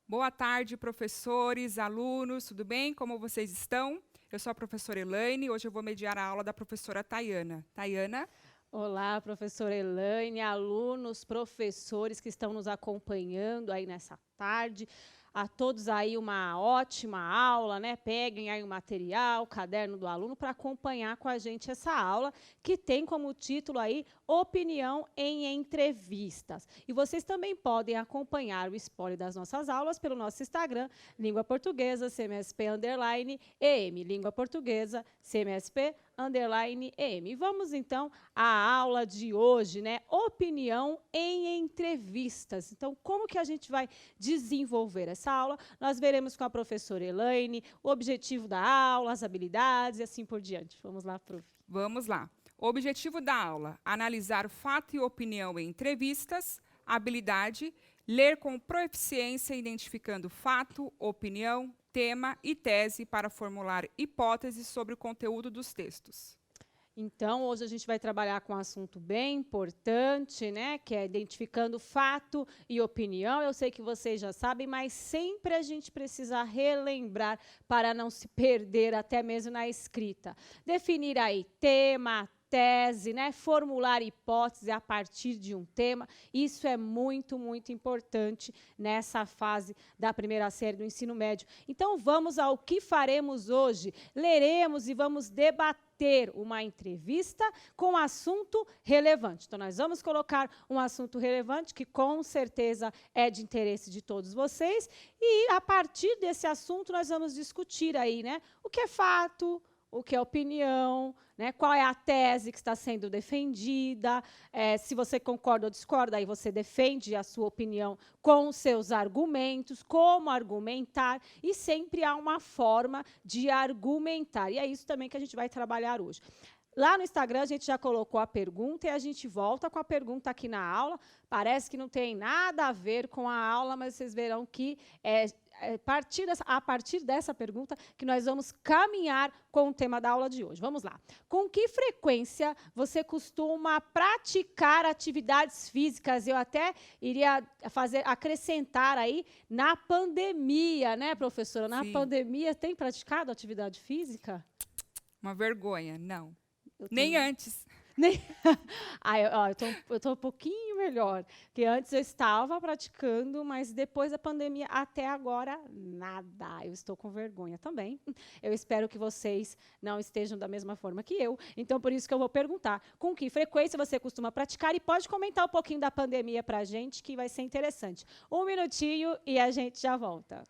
Boa tarde, professores, alunos, tudo bem? Como vocês estão? Eu sou a professora Elaine, hoje eu vou mediar a aula da professora Tayana. Tayana? Olá, professora Elaine, alunos, professores que estão nos acompanhando aí nessa tarde. A todos aí uma ótima aula, né? Peguem aí o material, o caderno do aluno para acompanhar com a gente essa aula, que tem como título aí Opinião em Entrevistas. E vocês também podem acompanhar o spoiler das nossas aulas pelo nosso Instagram, Língua Portuguesa, CMSP_EM, Língua Portuguesa, CMSP_EM. E vamos, então, à aula de hoje, né? Opinião em entrevistas. Então, como que a gente vai desenvolver essa aula? Nós veremos com a professora Elaine o objetivo da aula, as habilidades e assim por diante. Vamos lá, prof. Vamos lá. O objetivo da aula: analisar fato e opinião em entrevistas, habilidade, ler com proficiência, identificando fato, opinião, tema e tese para formular hipóteses sobre o conteúdo dos textos. Então, hoje a gente vai trabalhar com um assunto bem importante, né, que é identificando fato e opinião. Eu sei que vocês já sabem, mas sempre a gente precisa relembrar para não se perder até mesmo na escrita. Definir aí tema, tese, né, formular hipótese a partir de um tema. Isso é muito, muito importante nessa fase da primeira série do ensino médio. Então, vamos ao que faremos hoje. Leremos e vamos debater uma entrevista com assunto relevante. Então, nós vamos colocar um assunto relevante que, com certeza, é de interesse de todos vocês. E, a partir desse assunto, nós vamos discutir aí, né, o que é fato, o que é opinião, né, qual é a tese que está sendo defendida, se você concorda ou discorda, aí você defende a sua opinião com os seus argumentos, como argumentar, e sempre há uma forma de argumentar. E é isso também que a gente vai trabalhar hoje. Lá no Instagram, a gente já colocou a pergunta e a gente volta com a pergunta aqui na aula. Parece que não tem nada a ver com a aula, mas vocês verão que a partir dessa pergunta que nós vamos caminhar com o tema da aula de hoje. Vamos lá. Com que frequência você costuma praticar atividades físicas? Eu até iria acrescentar aí na pandemia, né, professora? Na Sim. pandemia, tem praticado atividade física? Uma vergonha, não. Eu Nem também. antes. Eu tô um pouquinho melhor, porque antes eu estava praticando, mas depois da pandemia, até agora, nada. Eu estou com vergonha também. Eu espero que vocês não estejam da mesma forma que eu. Então, por isso que eu vou perguntar, com que frequência você costuma praticar? E pode comentar um pouquinho da pandemia para a gente, que vai ser interessante. Um minutinho e a gente já volta.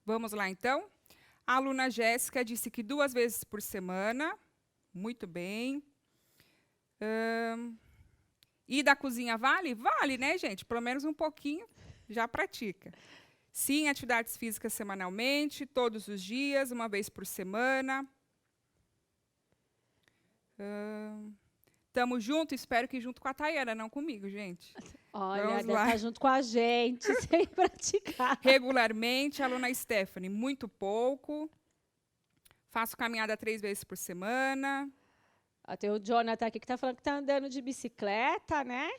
Vamos lá, então? A aluna Jéssica disse que 2 vezes por semana. Muito bem. Ir da cozinha vale? Vale, né, gente? Pelo menos um pouquinho já pratica. Sim, atividades físicas semanalmente, todos os dias, 1 vez por semana. Tamo junto, espero que junto com a Tayana, não comigo, gente. Olha, Vamos deve lá. estar junto com a gente, sem praticar. Regularmente, a aluna Stephanie, muito pouco. Faço caminhada 3 vezes por semana. Tem o Jonathan aqui que está falando que está andando de bicicleta, né?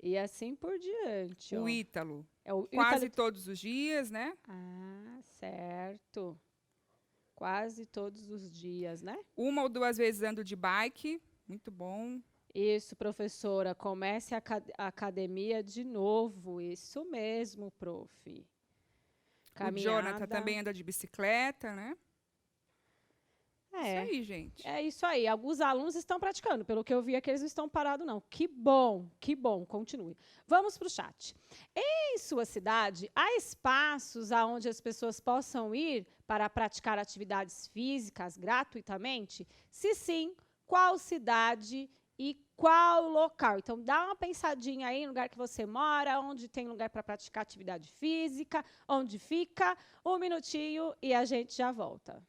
E assim por diante. O Ó. Ítalo, O quase Ítalo... todos os dias, né? Ah, certo. Quase todos os dias, né? 1 ou 2 vezes ando de bike, muito bom. Isso, professora. Comece a academia de novo. Isso mesmo, prof. O Jonathan também anda de bicicleta, né? Isso aí, gente. É isso aí. Alguns alunos estão praticando. Pelo que eu vi aqui, eles não estão parados, não. Que bom. Continue. Vamos para o chat. Em sua cidade, há espaços onde as pessoas possam ir para praticar atividades físicas gratuitamente? Se sim, qual cidade e qual local? Então, dá uma pensadinha aí no lugar que você mora, onde tem lugar para praticar atividade física, onde fica. Um minutinho e a gente já volta.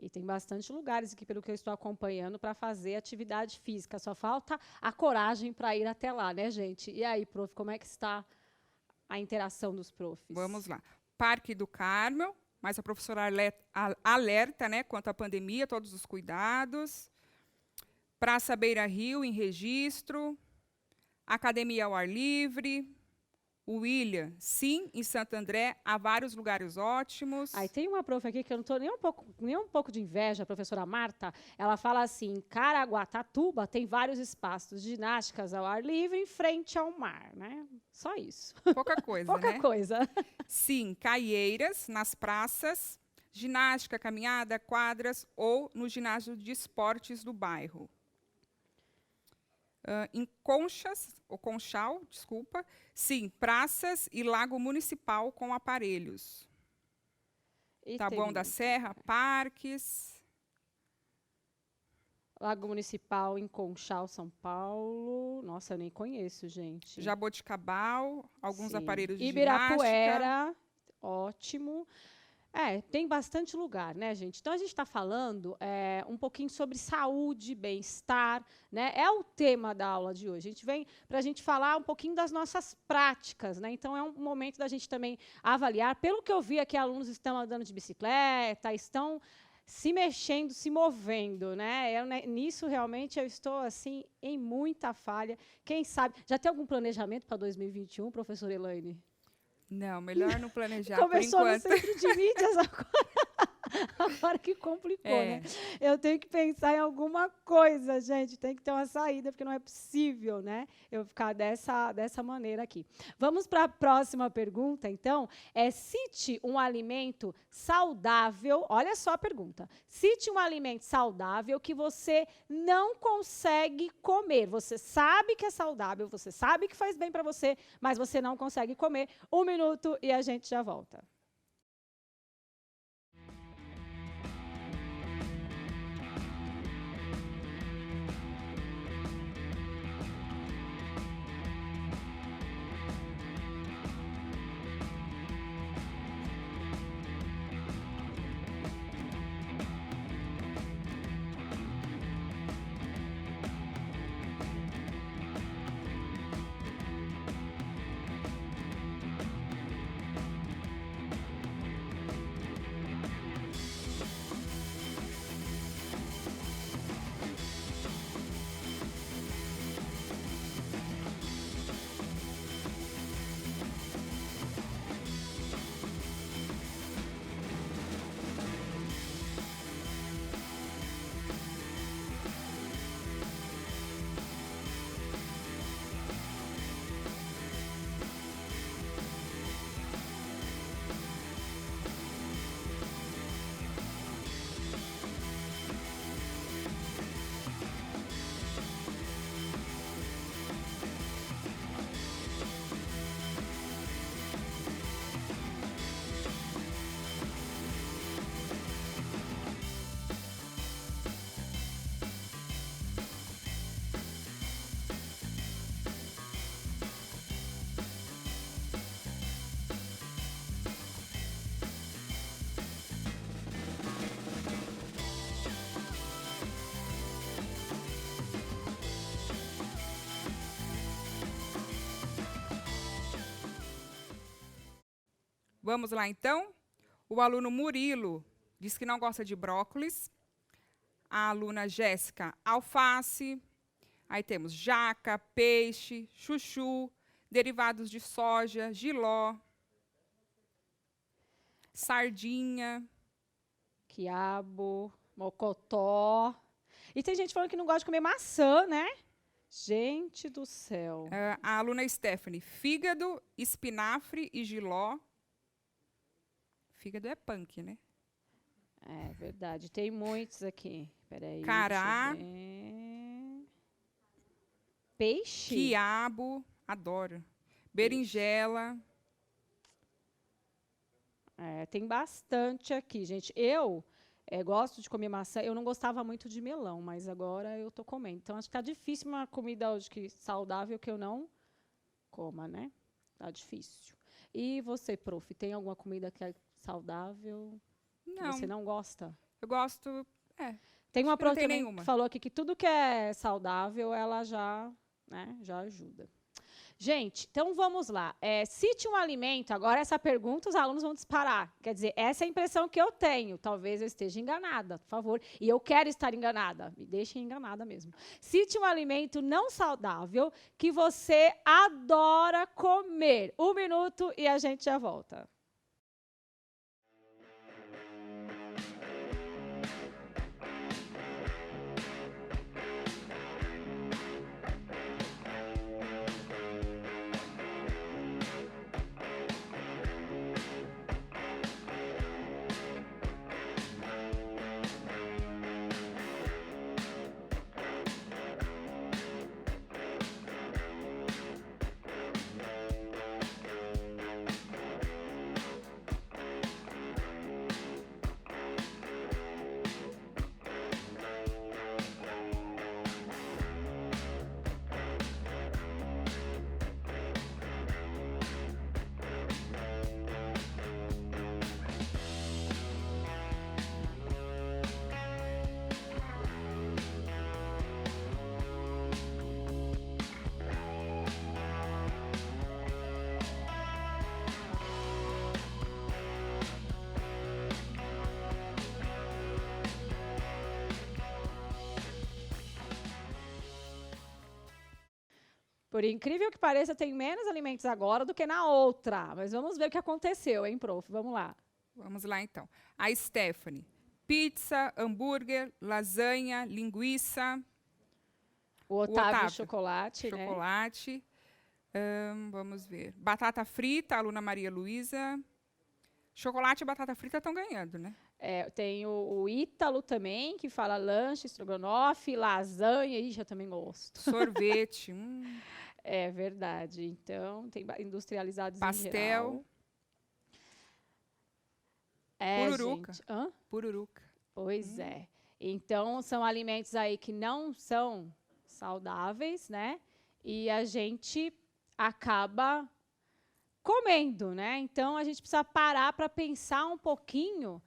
E tem bastante lugares aqui, pelo que eu estou acompanhando, para fazer atividade física. Só falta a coragem para ir até lá, né, gente? E aí, prof, como é que está a interação dos profs? Vamos lá. Parque do Carmel, mas a professora alerta, né, quanto à pandemia, todos os cuidados. Praça Beira Rio, em registro. Academia ao ar livre. William, sim, em Santo André, há vários lugares ótimos. Aí tem uma prof aqui que eu não estou nem um pouco de inveja, a professora Marta. Ela fala assim, em Caraguatatuba tem vários espaços de ginásticas ao ar livre em frente ao mar, né? Só isso. Pouca coisa, Pouca né? coisa. Sim, Caieiras, nas praças, ginástica, caminhada, quadras ou no ginásio de esportes do bairro. Em Conchal, desculpa, sim, praças e lago municipal com aparelhos. Taboão da Serra, parques. Lago Municipal em Conchal, São Paulo. Nossa, eu nem conheço, gente. Jaboticabal, alguns aparelhos de Ibirapuera, ginástica. ótimo. Tem bastante lugar, né, gente? Então, a gente está falando um pouquinho sobre saúde, bem-estar, né? É o tema da aula de hoje. A gente vem para a gente falar um pouquinho das nossas práticas, né? Então, é um momento da gente também avaliar. Pelo que eu vi aqui, alunos estão andando de bicicleta, estão se mexendo, se movendo, né? Nisso, realmente, eu estou, assim, em muita falha. Quem sabe... Já tem algum planejamento para 2021, professora Elaine? Não, melhor não planejar Começou por enquanto. no centro de mídias agora que complicou, né? Eu tenho que pensar em alguma coisa, gente. Tem que ter uma saída, porque não é possível, né? Eu ficar dessa maneira aqui. Vamos para a próxima pergunta, então. Cite um alimento saudável. Olha só a pergunta. Cite um alimento saudável que você não consegue comer. Você sabe que é saudável, você sabe que faz bem para você, mas você não consegue comer. 1 minuto e a gente já volta. Vamos lá, então? O aluno Murilo diz que não gosta de brócolis. A aluna Jéssica, alface. Aí temos jaca, peixe, chuchu, derivados de soja, jiló, sardinha. Quiabo, mocotó. E tem gente falando que não gosta de comer maçã, né? Gente do céu. A aluna Stephanie, fígado, espinafre e jiló. Fígado é punk, né? É verdade, tem muitos aqui. Peraí. Cará. Deixa eu ver. Peixe? Quiabo, adoro. Berinjela. É, tem bastante aqui, gente. Eu gosto de comer maçã. Eu não gostava muito de melão, mas agora eu tô comendo. Então, acho que tá difícil uma comida hoje saudável que eu não coma, né? Tá difícil. E você, prof, tem alguma comida que é saudável que Não, você não gosta? eu gosto. Tem uma Acho que não prof tem também nenhuma. que falou aqui que tudo que é saudável, ela já ajuda. Gente, então vamos lá. Cite um alimento. Agora, essa pergunta os alunos vão disparar. Quer dizer, essa é a impressão que eu tenho. Talvez eu esteja enganada, por favor. E eu quero estar enganada. Me deixem enganada mesmo. Cite um alimento não saudável que você adora comer. 1 minuto e a gente já volta. Por incrível que pareça, tem menos alimentos agora do que na outra. Mas vamos ver o que aconteceu, hein, prof? Vamos lá. Vamos lá, então. A Stephanie, pizza, hambúrguer, lasanha, linguiça, O Otávio, Otávio, chocolate, né? chocolate. Vamos ver. Batata frita, aluna Maria Luísa. Chocolate e batata frita estão ganhando, né? Tem o Ítalo também, que fala lanche, estrogonofe, lasanha. Ixi, eu também gosto. Sorvete, É verdade. Então, tem industrializados pastel. em geral. Pururuca. Gente. Hã? Pururuca. Pois é. Então, são alimentos aí que não são saudáveis, né? E a gente acaba comendo, né? Então, a gente precisa parar para pensar um pouquinho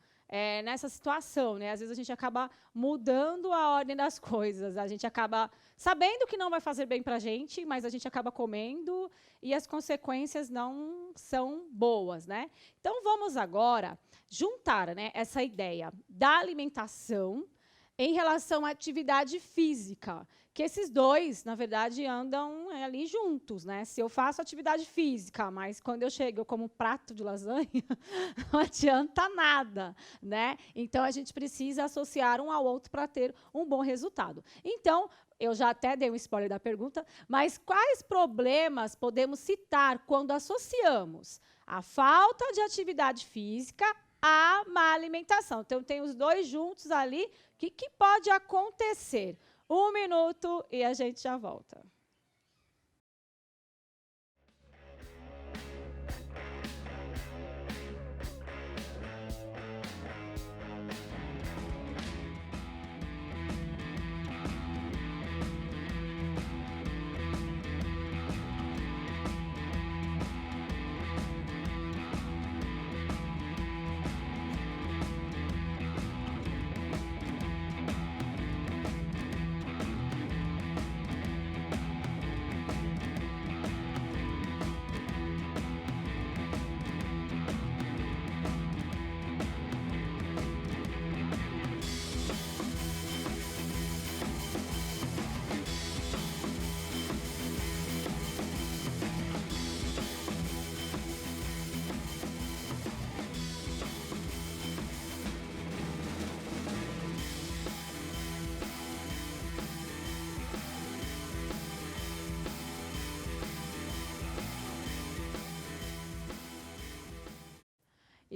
nessa situação, né? Às vezes a gente acaba mudando a ordem das coisas, a gente acaba sabendo que não vai fazer bem para a gente, mas a gente acaba comendo e as consequências não são boas, né? Então, vamos agora juntar, né, essa ideia da alimentação em relação à atividade física, que esses dois, na verdade, andam ali juntos, né? Se eu faço atividade física, mas quando eu chego eu como um prato de lasanha, não adianta nada, né? Então, a gente precisa associar um ao outro para ter um bom resultado. Então, eu já até dei um spoiler da pergunta, mas quais problemas podemos citar quando associamos a falta de atividade física à má alimentação? Então, tem os dois juntos ali. O que pode acontecer? 1 minuto e a gente já volta.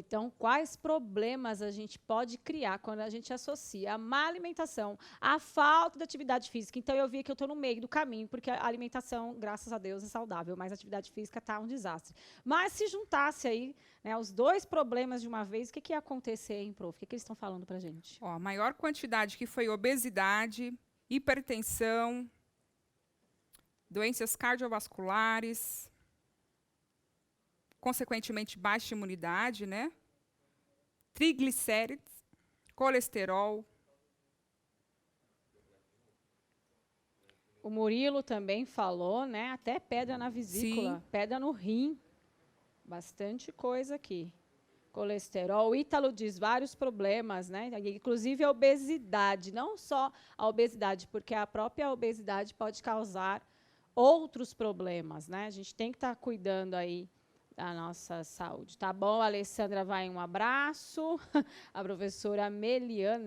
Então, quais problemas a gente pode criar quando a gente associa a má alimentação à falta de atividade física? Então, eu vi que eu estou no meio do caminho, porque a alimentação, graças a Deus, é saudável, mas a atividade física está um desastre. Mas se juntasse aí, né, os dois problemas de uma vez, o que ia acontecer, hein, prof? O que eles estão falando para a gente? Ó, a maior quantidade que foi obesidade, hipertensão, doenças cardiovasculares, consequentemente baixa imunidade, né? Triglicérides, colesterol. O Murilo também falou, né? Até pedra na vesícula, pedra no rim. Bastante coisa aqui. Colesterol. O Ítalo diz vários problemas, né? Inclusive a obesidade. Não só a obesidade, porque a própria obesidade pode causar outros problemas, né? A gente tem que estar cuidando aí da nossa saúde. Tá bom, a Alessandra vai um abraço. A professora Amélia,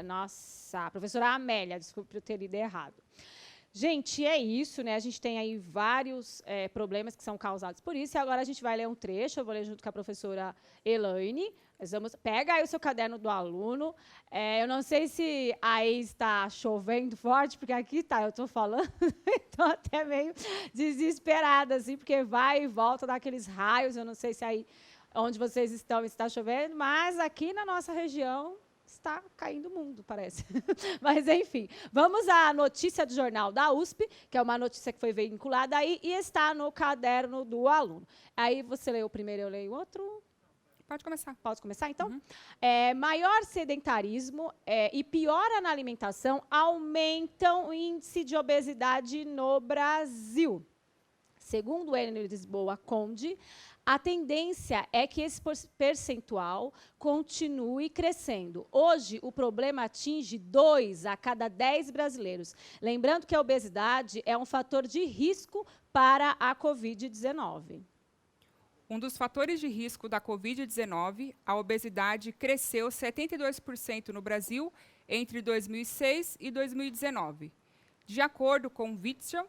nossa, a professora Amélia, desculpe por eu ter lido errado. Gente, é isso, né? A gente tem aí vários problemas que são causados por isso. E agora a gente vai ler um trecho, eu vou ler junto com a professora Elaine. Pega aí o seu caderno do aluno. Eu não sei se aí está chovendo forte, porque aqui tá, eu estou falando, estou até meio desesperada, assim, porque vai e volta daqueles raios. Eu não sei se aí onde vocês estão está chovendo, mas aqui na nossa região está caindo o mundo, parece. Mas, enfim, vamos à notícia do jornal da USP, que é uma notícia que foi vinculada aí e está no caderno do aluno. Aí você lê o primeiro, eu leio o outro. Pode começar. Posso começar, então? Uhum. Maior sedentarismo e piora na alimentação aumentam o índice de obesidade no Brasil. Segundo o Enel Lisboa Conde, a tendência é que esse percentual continue crescendo. Hoje, o problema atinge 2 a cada 10 brasileiros. Lembrando que a obesidade é um fator de risco para a Covid-19. Um dos fatores de risco da Covid-19, a obesidade cresceu 72% no Brasil entre 2006 e 2019. De acordo com o Witzel,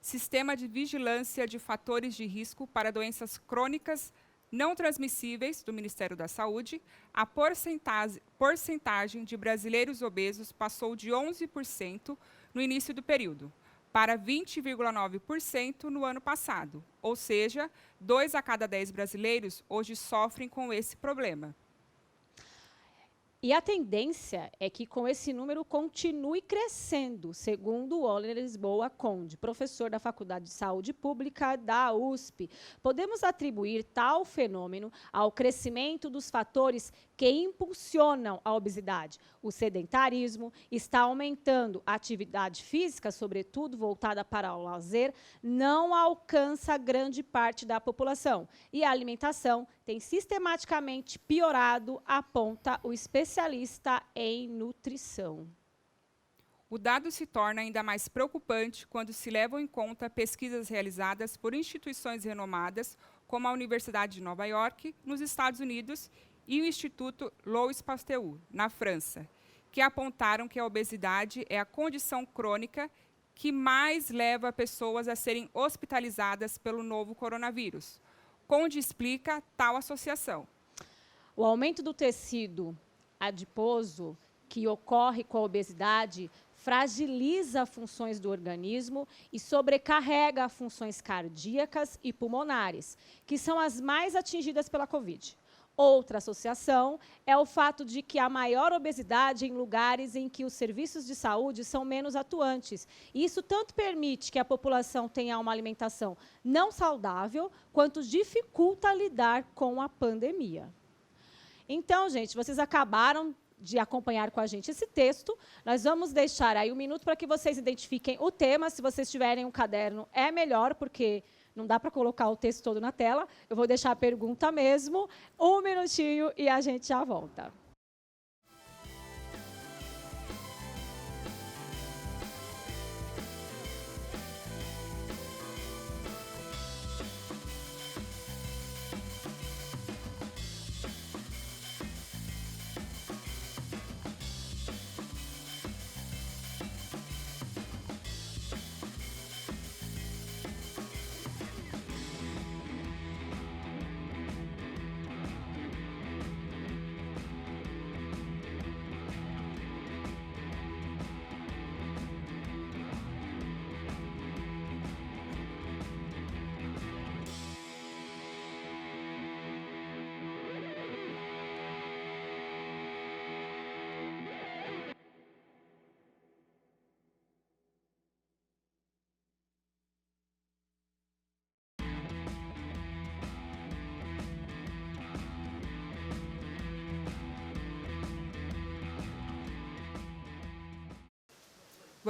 Sistema de Vigilância de Fatores de Risco para Doenças Crônicas Não Transmissíveis do Ministério da Saúde, a porcentagem de brasileiros obesos passou de 11% no início do período para 20,9% no ano passado. Ou seja, 2 a cada 10 brasileiros hoje sofrem com esse problema. E a tendência é que com esse número continue crescendo, segundo o Oliver Lisboa Conde, professor da Faculdade de Saúde Pública da USP. Podemos atribuir tal fenômeno ao crescimento dos fatores que impulsionam a obesidade. O sedentarismo está aumentando, a atividade física, sobretudo voltada para o lazer, não alcança grande parte da população. E a alimentação tem sistematicamente piorado, aponta o especialista em nutrição. O dado se torna ainda mais preocupante quando se levam em conta pesquisas realizadas por instituições renomadas, como a Universidade de Nova York, nos Estados Unidos, e o Instituto Louis Pasteur, na França, que apontaram que a obesidade é a condição crônica que mais leva pessoas a serem hospitalizadas pelo novo coronavírus. Conde explica tal associação. O aumento do tecido adiposo que ocorre com a obesidade fragiliza funções do organismo e sobrecarrega funções cardíacas e pulmonares, que são as mais atingidas pela Covid. Outra associação é o fato de que há maior obesidade em lugares em que os serviços de saúde são menos atuantes. E isso tanto permite que a população tenha uma alimentação não saudável, quanto dificulta lidar com a pandemia. Então, gente, vocês acabaram de acompanhar com a gente esse texto. Nós vamos deixar aí um minuto para que vocês identifiquem o tema. Se vocês tiverem um caderno, é melhor, porque não dá para colocar o texto todo na tela. Eu vou deixar a pergunta mesmo. Um minutinho e a gente já volta.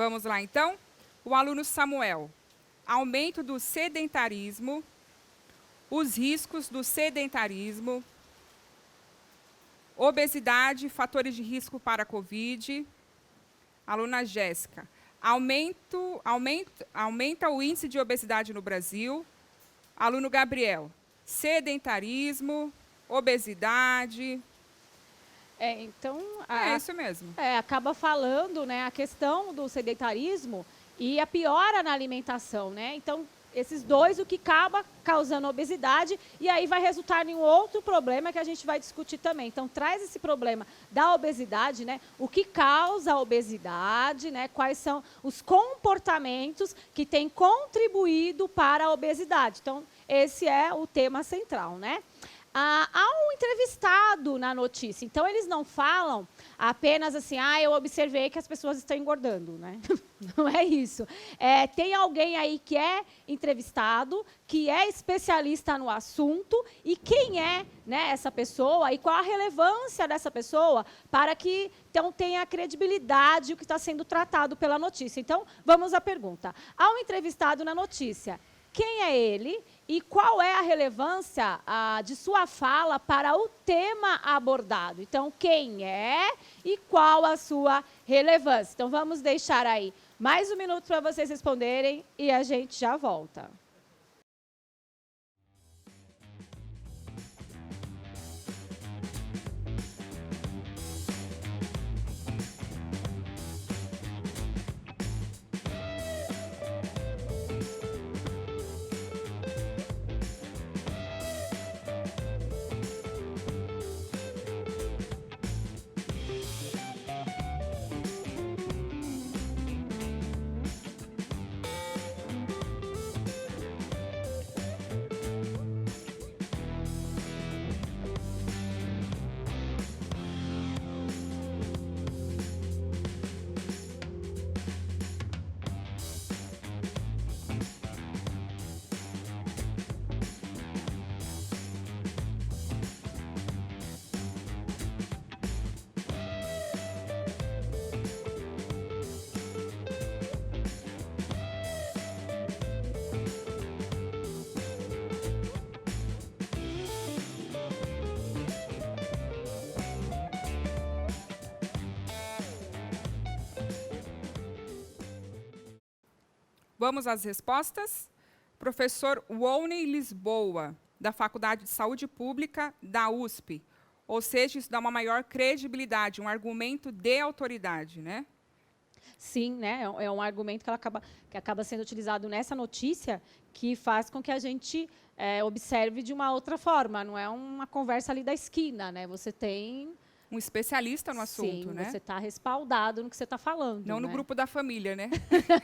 Vamos lá, então. O aluno Samuel. Aumento do sedentarismo, os riscos do sedentarismo, obesidade, fatores de risco para a Covid. Aluna Jéssica. Aumenta o índice de obesidade no Brasil. Aluno Gabriel. Sedentarismo, obesidade. Então, É isso mesmo. acaba falando, né, a questão do sedentarismo e a piora na alimentação, né? Então, esses dois, o que acaba causando obesidade, e aí vai resultar em um outro problema que a gente vai discutir também. Então, traz esse problema da obesidade, né? O que causa a obesidade, né? Quais são os comportamentos que têm contribuído para a obesidade. Então, esse é o tema central, né? Há um entrevistado na notícia, então eles não falam apenas assim, eu observei que as pessoas estão engordando, né? Não é isso. Tem alguém aí que é entrevistado, que é especialista no assunto, e quem é, né, essa pessoa e qual a relevância dessa pessoa para que então tenha credibilidade o que está sendo tratado pela notícia. Então, vamos à pergunta. Há um entrevistado na notícia. Quem é ele e qual é a relevância de sua fala para o tema abordado? Então, quem é e qual a sua relevância? Então, vamos deixar aí mais um minuto para vocês responderem e a gente já volta. Vamos às respostas? Professor Wolney Lisboa, da Faculdade de Saúde Pública da USP. Ou seja, isso dá uma maior credibilidade, um argumento de autoridade, né? Sim, né? É um argumento que acaba sendo utilizado nessa notícia que faz com que a gente observe de uma outra forma. Não é uma conversa ali da esquina, né? Você tem Um especialista no assunto, sim, né? você está respaldado no que você está falando. Não no grupo da família, né?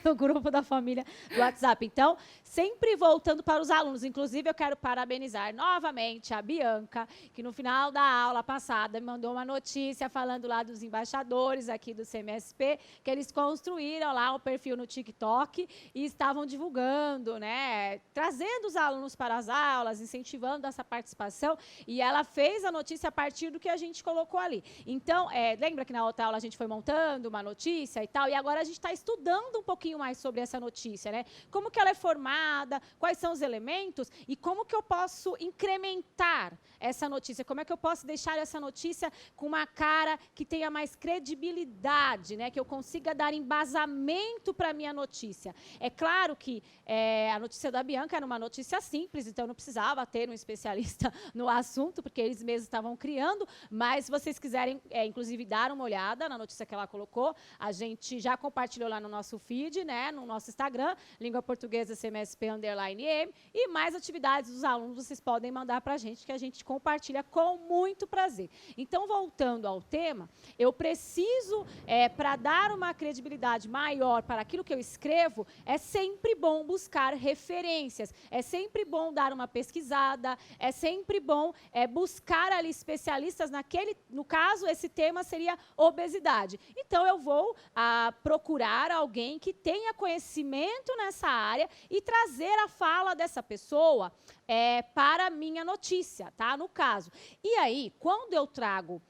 No grupo da família do WhatsApp. Então, sempre voltando para os alunos. Inclusive, eu quero parabenizar novamente a Bianca, que no final da aula passada me mandou uma notícia falando lá dos embaixadores aqui do CMSP, que eles construíram lá um perfil no TikTok e estavam divulgando, né? Trazendo os alunos para as aulas, incentivando essa participação. E ela fez a notícia a partir do que a gente colocou ali. Então, lembra que na outra aula a gente foi montando uma notícia e tal, e agora a gente está estudando um pouquinho mais sobre essa notícia, né? Como que ela é formada, quais são os elementos e como que eu posso incrementar essa notícia, como é que eu posso deixar essa notícia com uma cara que tenha mais credibilidade, né? Que eu consiga dar embasamento para a minha notícia. É claro que a notícia da Bianca era uma notícia simples, então não precisava ter um especialista no assunto, porque eles mesmos estavam criando, mas se vocês quiserem, inclusive, dar uma olhada na notícia que ela colocou, a gente já compartilhou lá no nosso feed, né, no nosso Instagram, Língua Portuguesa CMSP_M, e mais atividades dos alunos vocês podem mandar para a gente, que a gente compartilha com muito prazer. Então, voltando ao tema, eu preciso, para dar uma credibilidade maior para aquilo que eu escrevo, é sempre bom buscar referências, é sempre bom dar uma pesquisada, é sempre bom buscar ali especialistas no caso, esse tema seria obesidade. Então, eu vou procurar alguém que tenha conhecimento nessa área e trazer a fala dessa pessoa para a minha notícia, tá? No caso. E aí, quando eu trago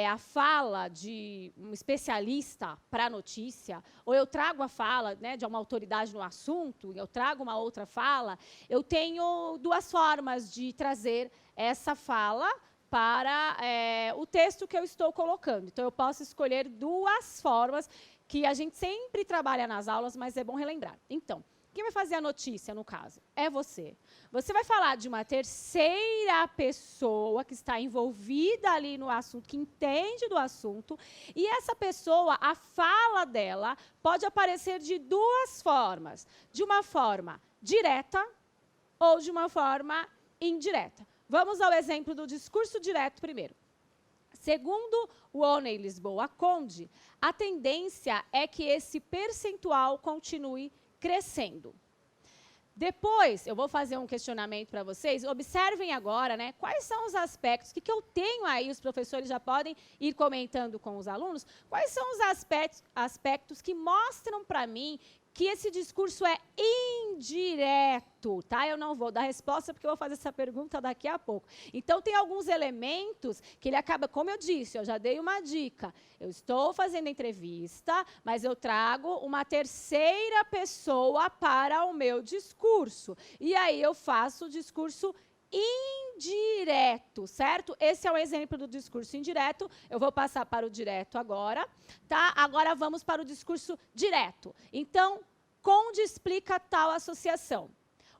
a fala de um especialista para a notícia, ou eu trago a fala, né, de uma autoridade no assunto, eu trago uma outra fala, eu tenho duas formas de trazer essa fala para o texto que eu estou colocando. Então, eu posso escolher duas formas que a gente sempre trabalha nas aulas, mas é bom relembrar. Então, quem vai fazer a notícia, no caso? É você. Você vai falar de uma terceira pessoa que está envolvida ali no assunto, que entende do assunto, e essa pessoa, a fala dela, pode aparecer de duas formas. De uma forma direta ou de uma forma indireta. Vamos ao exemplo do discurso direto primeiro. Segundo o Oney Lisboa Conde, a tendência é que esse percentual continue crescendo. Depois, eu vou fazer um questionamento para vocês. Observem agora, né, quais são os aspectos, o que eu tenho aí, os professores já podem ir comentando com os alunos, quais são os aspectos que mostram para mim que esse discurso é indireto, tá? Eu não vou dar resposta porque eu vou fazer essa pergunta daqui a pouco. Então, tem alguns elementos que ele acaba, como eu disse, eu já dei uma dica. Eu estou fazendo entrevista, mas eu trago uma terceira pessoa para o meu discurso. E aí eu faço o discurso indireto, certo? Esse é o exemplo do discurso indireto. Eu vou passar para o direto agora, tá? Agora vamos para o discurso direto. Então, Conde explica tal associação.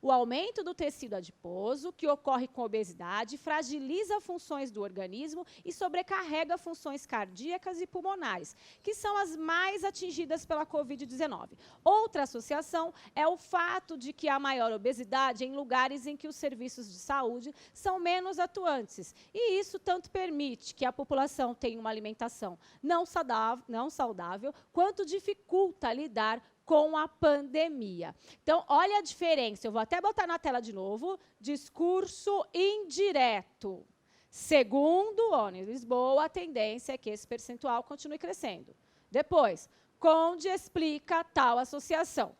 O aumento do tecido adiposo, que ocorre com obesidade, fragiliza funções do organismo e sobrecarrega funções cardíacas e pulmonares, que são as mais atingidas pela Covid-19. Outra associação é o fato de que há maior obesidade em lugares em que os serviços de saúde são menos atuantes. E isso tanto permite que a população tenha uma alimentação não saudável, quanto dificulta lidar com a pandemia. Então, olha a diferença. Eu vou até botar na tela de novo. Discurso indireto. Segundo Oney Lisboa, a tendência é que esse percentual continue crescendo. Depois, Conde explica tal associação.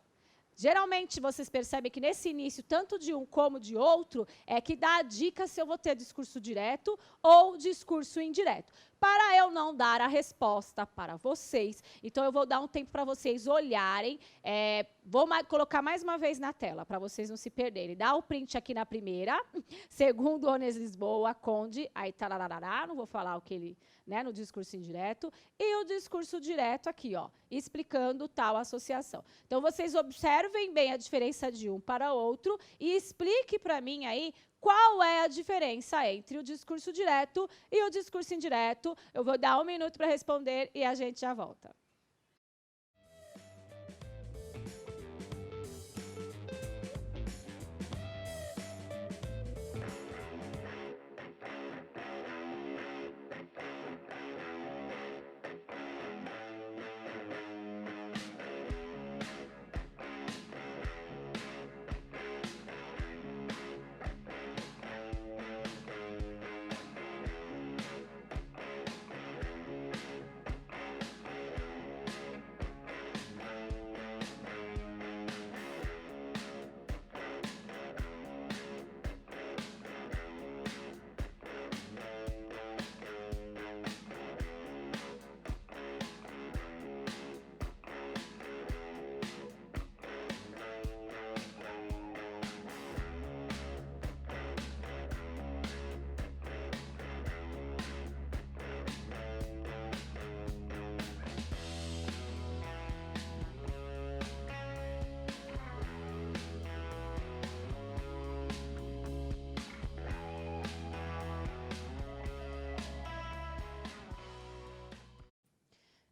Geralmente, vocês percebem que nesse início, tanto de um como de outro, é que dá a dica se eu vou ter discurso direto ou discurso indireto. Para eu não dar a resposta para vocês, então eu vou dar um tempo para vocês olharem. Vou colocar mais uma vez na tela, para vocês não se perderem. Dá o print aqui na primeira. Segundo Oney Lisboa, Conde, aí tararará, não vou falar o que ele, né, no discurso indireto. E o discurso direto aqui, ó, explicando tal associação. Então, vocês observem bem a diferença de um para outro e explique para mim aí qual é a diferença entre o discurso direto e o discurso indireto. Eu vou dar 1 minuto para responder e a gente já volta.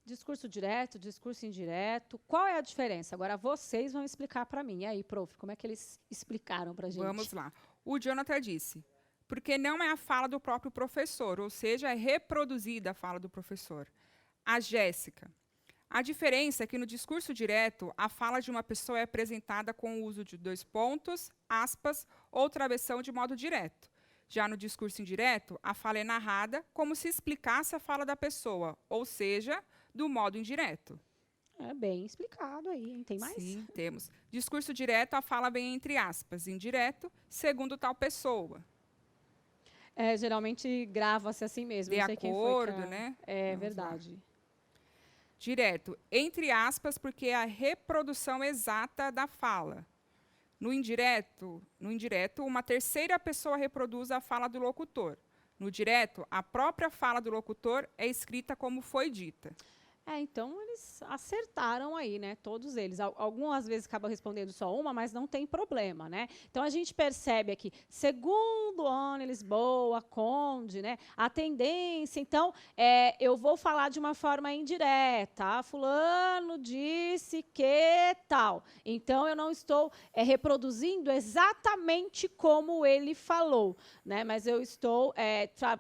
Discurso direto, discurso indireto. Qual é a diferença? Agora, vocês vão explicar para mim. E aí, prof, como é que eles explicaram para a gente? Vamos lá. O Jonathan disse, porque não é a fala do próprio professor, ou seja, é reproduzida a fala do professor. A Jéssica. A diferença é que no discurso direto, a fala de uma pessoa é apresentada com o uso de 2 pontos, aspas, ou travessão de modo direto. Já no discurso indireto, a fala é narrada como se explicasse a fala da pessoa, ou seja, do modo indireto. É bem explicado aí, hein? Tem mais? Sim, temos. Discurso direto, a fala vem entre aspas. Indireto, segundo tal pessoa. Geralmente grava-se assim mesmo. De Não sei quem foi acordo, né? É Vamos lá. verdade. Direto, entre aspas, porque é a reprodução exata da fala. No indireto, uma terceira pessoa reproduz a fala do locutor. No direto, a própria fala do locutor é escrita como foi dita. Então eles acertaram aí, né? Todos eles. Algumas vezes acabam respondendo só uma, mas não tem problema, né? Então a gente percebe aqui, segundo Ana Lisboa, Conde, né? A tendência, então, eu vou falar de uma forma indireta. Fulano disse que tal. Então eu não estou reproduzindo exatamente como ele falou, né? Mas eu estou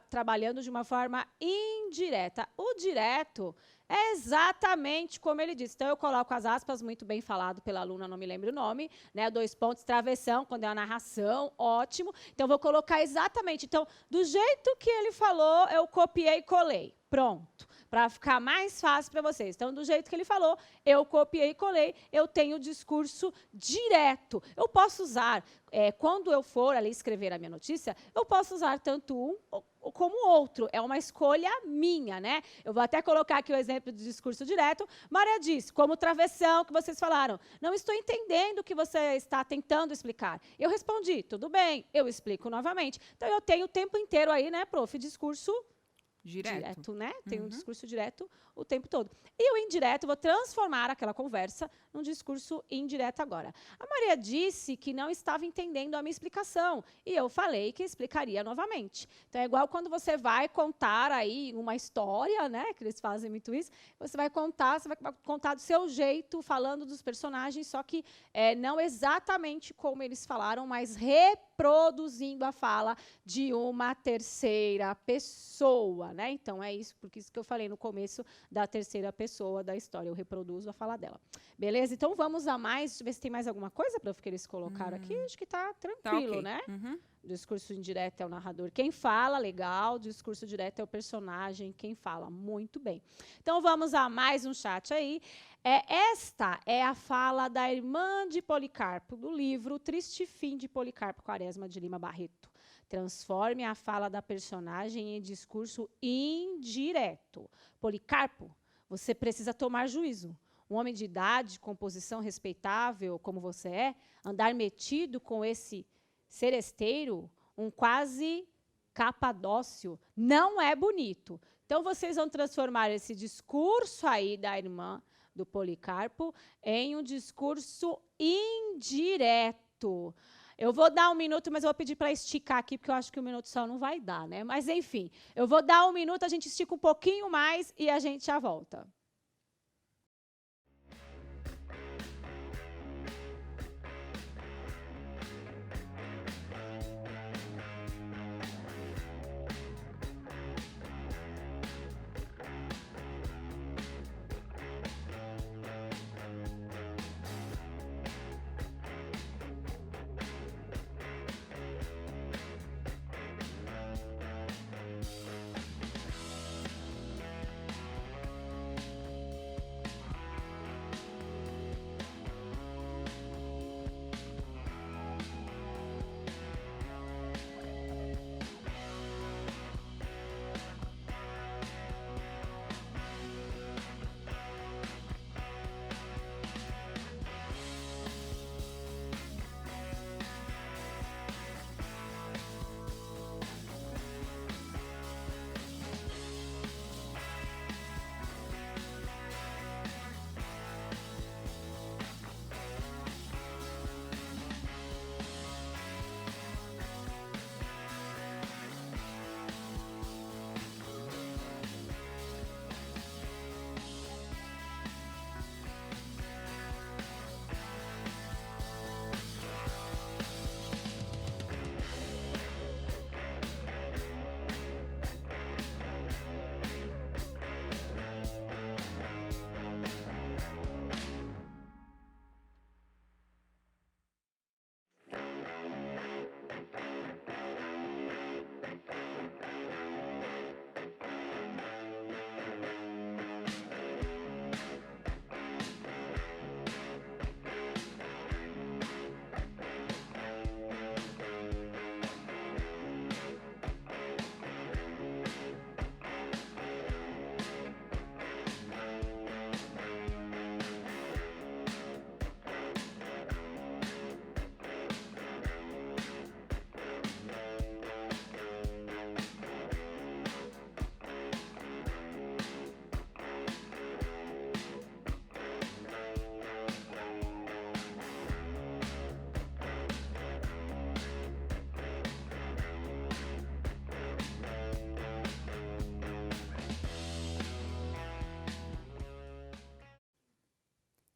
trabalhando de uma forma indireta. O direto é exatamente como ele disse. Então, eu coloco as aspas, muito bem falado pela aluna, não me lembro o nome, né? 2 pontos, travessão, quando é a narração, ótimo. Então, vou colocar exatamente. Então, do jeito que ele falou, eu copiei e colei. Pronto. Para ficar mais fácil para vocês. Então, do jeito que ele falou, eu copiei e colei, eu tenho o discurso direto. Eu posso usar, quando eu for ali escrever a minha notícia, eu posso usar tanto um como o outro. É uma escolha minha, né? Eu vou até colocar aqui o exemplo do discurso direto. Maria disse, como travessão que vocês falaram, não estou entendendo o que você está tentando explicar. Eu respondi, tudo bem, eu explico novamente. Então, eu tenho o tempo inteiro aí, né, prof, discurso direto, né? Tem um discurso direto o tempo todo. E o indireto, vou transformar aquela conversa num discurso indireto agora. A Maria disse que não estava entendendo a minha explicação. E eu falei que explicaria novamente. Então, é igual quando você vai contar aí uma história, né? Que eles fazem muito isso. Você vai contar do seu jeito, falando dos personagens, só que não exatamente como eles falaram, mas reproduzindo a fala de uma terceira pessoa, né? Então, é isso, porque isso que eu falei no começo da terceira pessoa da história. Eu reproduzo a fala dela. Beleza? Então, vamos a mais. Deixa eu ver se tem mais alguma coisa, prof, que eles colocaram aqui. Acho que está tranquilo, Tá, okay. né? Discurso indireto é o narrador. Quem fala, legal. Discurso direto é o personagem. Quem fala, muito bem. Então, vamos a mais um chat aí. Esta é a fala da irmã de Policarpo, do livro Triste Fim de Policarpo Quaresma de Lima Barreto. Transforme a fala da personagem em discurso indireto. Policarpo, você precisa tomar juízo. Um homem de idade, com posição respeitável, como você é, andar metido com esse seresteiro, um quase capadócio, não é bonito. Então, vocês vão transformar esse discurso aí da irmã do Policarpo em um discurso indireto. Eu vou dar 1 minuto, mas eu vou pedir para esticar aqui, porque eu acho que 1 minuto só não vai dar, né? Mas, enfim, eu vou dar 1 minuto, a gente estica um pouquinho mais e a gente já volta.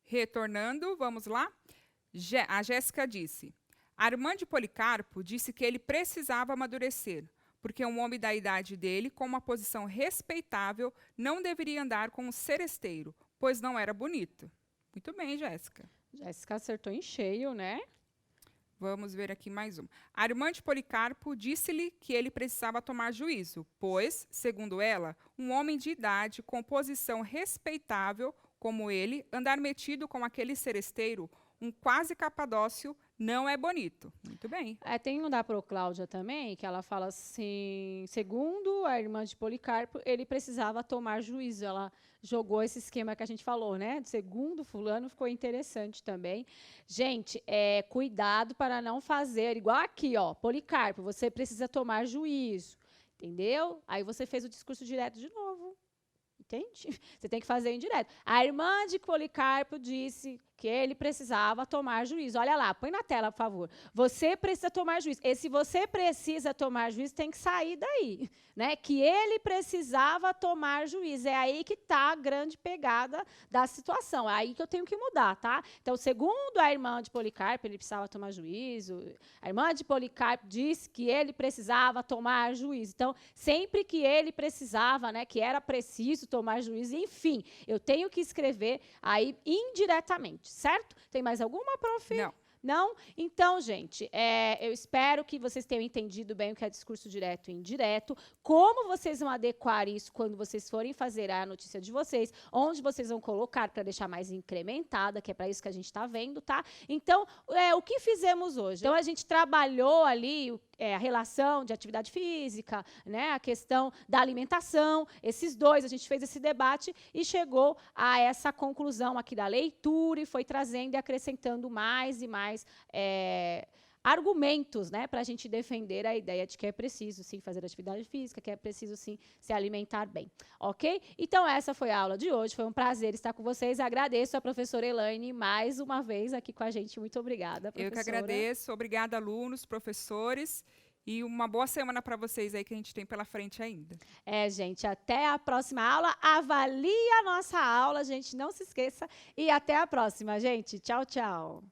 Retornando, vamos lá. A Jéssica disse: Armando Policarpo disse que ele precisava amadurecer, porque um homem da idade dele, com uma posição respeitável, não deveria andar com um seresteiro, pois não era bonito. Muito bem, Jéssica. Jéssica acertou em cheio, né? Vamos ver aqui mais uma. Armando Policarpo disse-lhe que ele precisava tomar juízo, pois, segundo ela, um homem de idade com posição respeitável como ele, andar metido com aquele seresteiro, um quase capadócio, não é bonito. Muito bem. Tem um da Procláudia também, que ela fala assim, segundo a irmã de Policarpo, ele precisava tomar juízo. Ela jogou esse esquema que a gente falou, né? Segundo fulano, ficou interessante também. Gente, cuidado para não fazer, igual aqui, ó, Policarpo, você precisa tomar juízo, entendeu? Aí você fez o discurso direto de novo. Entende? Você tem que fazer indireto. A irmã de Policarpo disse que ele precisava tomar juízo. Olha lá, põe na tela, por favor. Você precisa tomar juízo. Esse você precisa tomar juízo tem que sair daí, né? Que ele precisava tomar juízo. É aí que está a grande pegada da situação. É aí que eu tenho que mudar, tá? Então, segundo a irmã de Policarpo, ele precisava tomar juízo. A irmã de Policarpo disse que ele precisava tomar juízo. Então, sempre que ele precisava, né, que era preciso tomar juízo, enfim, eu tenho que escrever aí indiretamente, certo? Tem mais alguma, prof? Não. Não? Então, gente, eu espero que vocês tenham entendido bem o que é discurso direto e indireto, como vocês vão adequar isso quando vocês forem fazer a notícia de vocês, onde vocês vão colocar para deixar mais incrementada, que é para isso que a gente está vendo, tá? Então, o que fizemos hoje? Então, a gente trabalhou ali a relação de atividade física, né, a questão da alimentação, esses dois, a gente fez esse debate e chegou a essa conclusão aqui da leitura e foi trazendo e acrescentando mais e mais argumentos, né, para a gente defender a ideia de que é preciso, sim, fazer atividade física, que é preciso, sim, se alimentar bem, ok? Então, essa foi a aula de hoje, foi um prazer estar com vocês, agradeço a professora Elaine mais uma vez aqui com a gente, muito obrigada, professora. Eu que agradeço, obrigada, alunos, professores, e uma boa semana para vocês aí que a gente tem pela frente ainda. Gente, até a próxima aula, avalie a nossa aula, gente, não se esqueça, e até a próxima, gente, tchau, tchau.